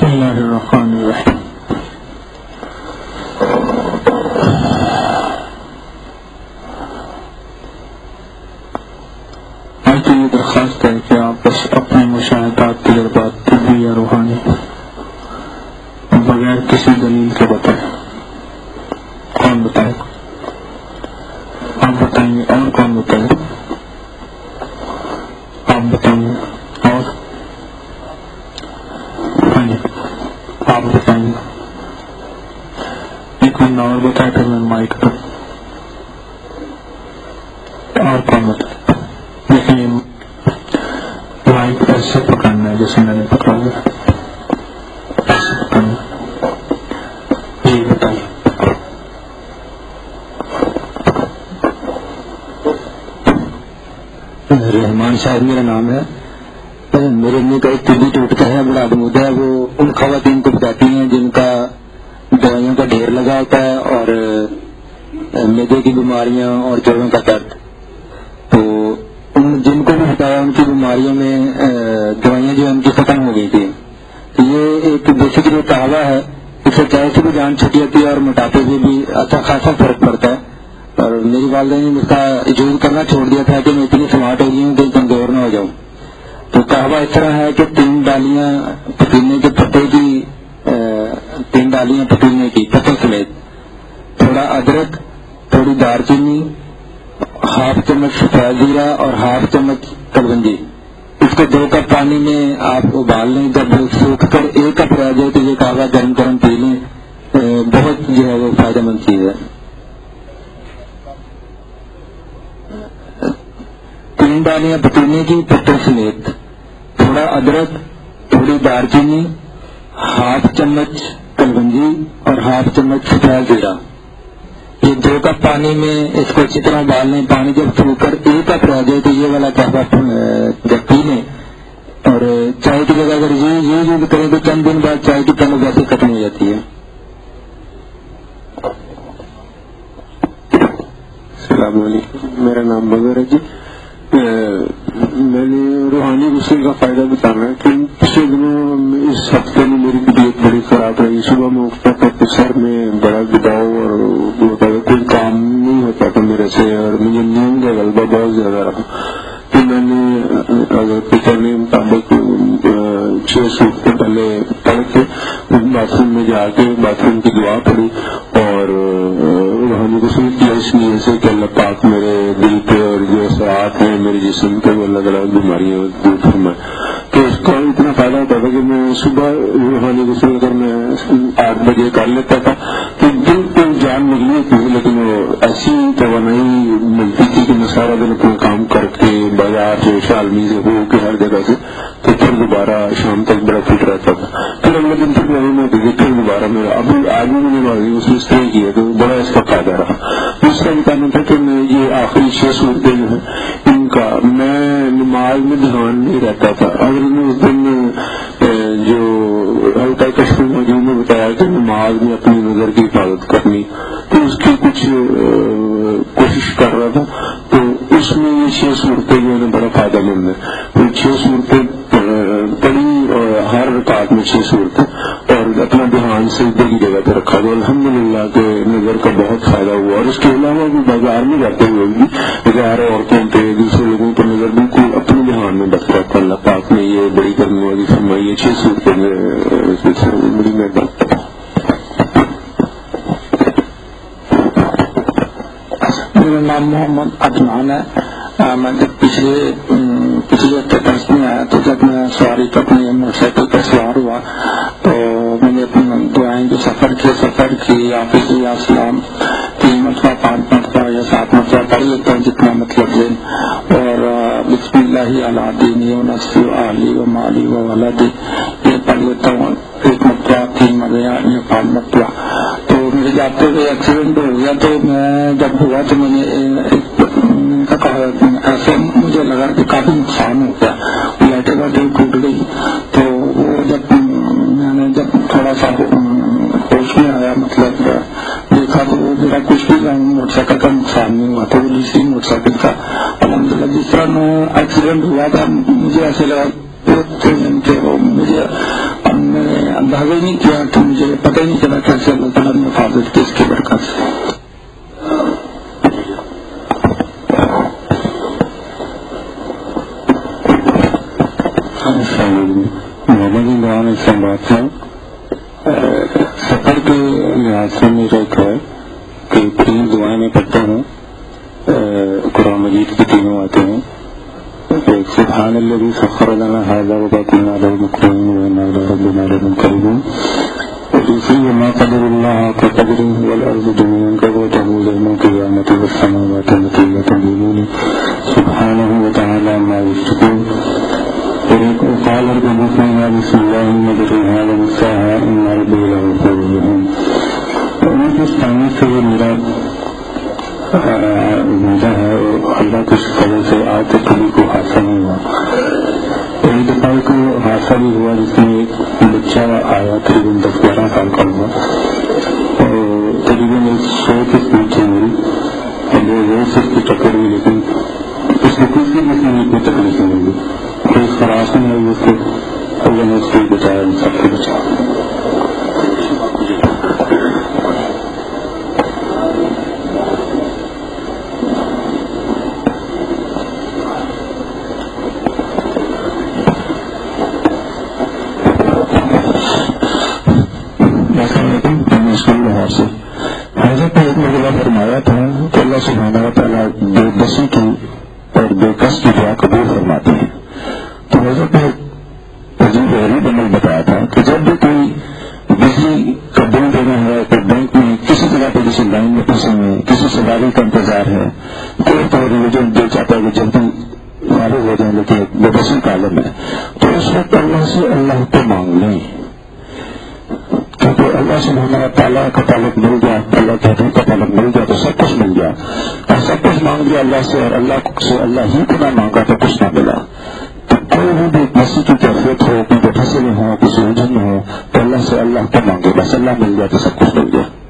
بسم اللہ الرحمن الرحیم. آج تو یہ درخواست ہے کہ آپ بس اپنے مشاہدات تجربات طبی یا روحانی بغیر کسی دلیل کے بتائیں. کون بتائے؟ آپ بتائیں گے اور کون بتائے؟ آپ بتائیں گے اور ہاں جی آپ بتائیں گے. ایک بندہ اور بتائے پھر میں مائک پر اور کون بتائے. لیکن مائک ایسے پکڑنا ہے جیسے میں نے پکڑا ہوا ایسے پکڑنا. جی بتائیے. رحمان صاحب میرا نام ہے. میرے امی کا ایک طبی ٹوٹکا ہے بڑا عمودہ ہے. وہ ان خواتین کو بتاتی ہیں جن کا دوائیوں کا ڈھیر لگا ہوتا ہے اور معدے کی بیماریاں اور جوڑوں کا درد. تو جن کو بھی بتایا ان کی بیماریوں میں دوائیاں جو ان کی ختم ہو گئی تھی. یہ ایک بیسکلی کہاوت ہے. اس سے چائے سے بھی جان چھٹی ہوتی ہے اور موٹاپے سے بھی اچھا خاصا فرق پڑتا ہے. اور میری والدہ نے اس کا یوز کرنا چھوڑ دیا تھا کہ میں اتنی سمارٹ ہو گئی ہوں کہ کمزور نہ ہو جاؤں. تو کہاوت اس طرح ہے کہ 3 ڈالیاں پتینے کے پتے کی 3 ڈالیاں پتینے کی پتوں سمیت، تھوڑا ادرک، تھوڑی دار چینی، ½ چمچ سفید زیرہ اور ½ چمچ کلونجی. اس کو 2 کپ پانی میں آپ ابال لیں. جب سوکھ کر 1 کپ رہ جائے تو یہ کہاوت گرم گرم پی لیں. بہت جو ہے وہ فائدہ مند چیز ہے. 3 ڈالیاں پتینے کی پتوں سمیت، تھوڑا ادرک، تھوڑی دار چینی، ½ چمچ کلونجی اور ½ چمچ سفید زیرہ. یہ 2 کپ پانی میں اس کو اچھی طرح ابال لیں. پانی جب سوکھ کر 1 کپ رہ جائے تو یہ والا قہوہ جب پی لیں. اور چائے کی جگہ اگر یہ یوز کریں تو چند دن بعد چائے کی طلب ویسے ختم ہو جاتی ہے. السلام علیکم. میرا نام بغیر ہے جی. میں نے روحانی غسل کا فائدہ بتانا ہے کہ پچھلے دنوں اس ہفتے میں میری طبیعت بڑی خراب رہی. صبح میں اٹھتا تھا تو سر میں بڑا گداؤ اور کوئی کام نہیں ہوتا تھا میرے سے اور مجھے نیند کا غلبہ بہت زیادہ رہا. تو میں نے اگر پتا نہیں مطابق 6 سوٹ سے پہلے پڑھ کے باتھ روم میں جا کے باتھ روم کی دعا پڑھی اور روحانی غسل کیا اس لیے سے کہ اللہ پاک میرے دل پہ اور جو اثرات ہیں میرے جسم پہ وہ الگ الگ بیماریاں دور فرمائے. تو اس کا اتنا فائدہ ہوتا تھا کہ میں صبح روحانی غسل اگر میں 8 بجے کر لیتا تھا تو دل پہ جان نکلی تھی لیکن وہ ایسی توانائی ملتی تھی کہ میں سارا دن اپنا کام کر کے بازار سے شالمی سے ہو کے ہر جگہ سے تو پھر دوبارہ شام تک بڑا فٹ رہتا تھا. پھر اگلے دن پھر میں پھر دوبارہ میرا ابھی آج بھی میں نے بازی اس طرح کی ہے تو بڑا اس کا فائدہ رہا. دوسرا بتانا تھا کہ میں یہ آخری 6 صورتیں جو ہیں ان کا میں نماز میں دھیان نہیں رہتا تھا. اگر میں اس دن جو ہلکا کشف موجود میں بتایا کہ نماز میں اپنی نظر کی حفاظت کرنی تو اس کی کچھ کوشش کر رہا تھا. تو اس میں یہ 6 صورتیں جو ہے بڑا فائدہ مند ہے. تو 6 صورتیں پڑھی اور ہر رکعت میں 6 صورتیں اور اپنا دھیان سجدے کی جگہ پہ رکھا. تو الحمدللہ کہ نظر کا بہت فائدہ ہوا. اور اس کے علاوہ بھی بازار میں جاتے ہوئے بھی غیر عورتوں پہ دوسرے لوگوں پر نظر بالکل اپنے دھیان میں بچ رہا تھا. اللہ پاک نے یہ بڑی کرنے والی فرمائی ہے. 6 صورتیں بڑی مہربانی. میرا نام محمد عدنان ہے. میں جب پچھلے ہفتے درس میں آیا تو جب میں سواری پر اپنی موٹر سائیکل پر سوار ہوا تو میں نے اپنی دعائیں جو سفر کی حافظ یا اسلام 3 مرتبہ 5 مرتبہ یا 7 مرتبہ پڑھ لیتا ہوں جتنا مطلب ہے. اور بسم اللہ علی دینی و نفسی و اہلی و مالی و ولدی یہ پڑھ لیتا ہوں 1 مرتبہ 3 مرتبہ یا 5 مرتبہ. تو میرے جاتے ہوئے ایکسیڈنٹ ہو گیا. تو میں جب ہوا تو میں نے ایسے مجھے لگا کہ کافی نقصان ہو گیا. لائٹیں وائٹیں ٹوٹ گئی. تو وہ جب میں نے تھوڑا سا ہوش میں آیا مطلب دیکھا تو وہ میرا کچھ بھی موٹر سائیکل کا نقصان نہیں ہوا. تو وہ دوسری موٹر سائیکل کا الحمدللہ جس طرح میں ایکسیڈنٹ ہوا تھا مجھے ایسے لگا کہ وہ مجھے اندازہ ہی نہیں کیا کہ مجھے پتہ ہی نہیں چلا کیسے اللہ تعالیٰ نے حفاظت کی اس کی برکت سے. محمد عمران اسلام آباد سے. سفر کے لحاظ سے میرا ایک ہے کہ 3 دعائیں میں پڑھتا ہوں. قرآن مجید کی 3 آتے ہیں. ایک سبحان الذی سخر لنا ھذا وما كنا له مقرنین وإنا إلى ربنا لمنقلبون. دوسری وما قدر اللہ حق قدرہ والارض جميعا قبضته يوم القیامة والسماوات مطویات بيمینہ سبحانہ وتعالی عما یشرکون. قال اركبوا فيها بسم الله مجریها ومرساها ان ربی لغفور رحیم. ہندوستانی سے میرا مجھا ہے اور اللہ کے فضل سے آج تک کبھی کو حادثہ نہیں ہوا. ایک دفعہ کو حادثہ بھی ہوا جس میں ایک بچہ آیا تقریباً 10-12 سال کا ہوا اور تقریباً 100 کے اسپیڈ تھی میری اور وہ زور سے اس کی ٹکر ہوئی لیکن اس کو کچھ بھی جس میں کوئی تکلیف نہیں ہوئی. کوئی خراش نہیں ہوئی. اس کو اللہ نے اس کو بچایا سب کو بچایا. حضرت نے ایک مرتبہ فرمایا تھا کہ اللہ سبحانہ و تعالیٰ بے بسی کی اور بے کس کی دعا قبول فرماتے ہیں. تو حضرت نے عجیب غریب عمل بتایا تھا کہ جب بھی کوئی بجلی کا بل دینا ہے تو بینک میں کسی جگہ پہ کسی لائن میں پھنسے ہوئے کسی سواری کا انتظار ہے کوئی تو جو چاہتا ہے کہ جلدی معلوم ہو جائیں لیکن بے بسی کا عالم ہے تو اس وقت اللہ سے اللہ کو مانگ لیں کیونکہ اللہ سبحانہ و تعالیٰ کا تعلق مل گیا اللہ کے حضور کا تعلق مل گیا تو سب کچھ مل گیا اور سب کچھ مانگ لیا اللہ سے اور اللہ سے اللہ ہی کو نہ مانگا تو کچھ نہ ملا. تو کوئی بھی کسی کی کیفیت ہو کوئی پھنسے ہو کسی الجھن میں ہو تو اللہ سے اللہ کو مانگے بس اللہ مل گیا تو سب کچھ مل گیا.